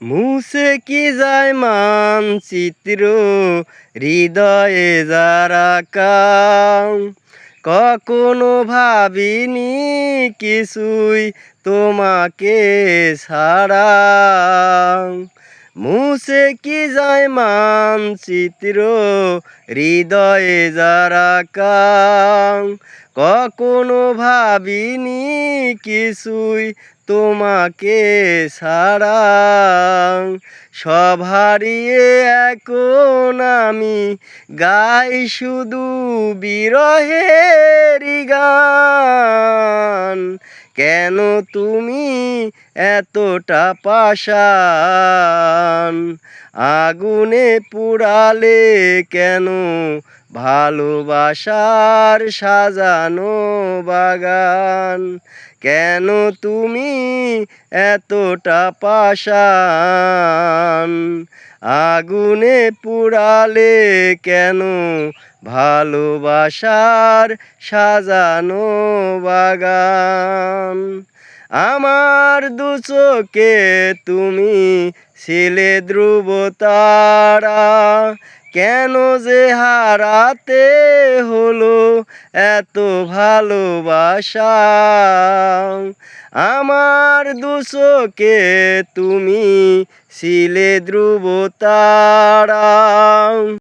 মুছে কি যায় মানচিত্র হৃদয়ে যারা কাং কখনো ভাবিনি কিছুই তোমাকে ছাড়া। মুছে কি যায় মানচিত্র হৃদয়ে যারা কাং কখনো ভাবিনি কিছুই তোমাকে ছাড়া। সব হারিয়ে এখন আমি গাই শুধু বিরহেরই গান। কেন তুমি এতটা পাষাণ, আগুনে পুড়ালে কেন ভালোবাসার সাজানো বাগান। কেন তুমি এতটা পাষাণ, আগুনে পুড়ালে কেন ভালোবাসার সাজানো বাগান। আমার দু চোখে তুমি ছিলে ধ্রুব তারা, কেন যে হারাতে হলো এত ভালোবাসা। আমার দু চোখে তুমি ছিলে ধ্রুব তারা।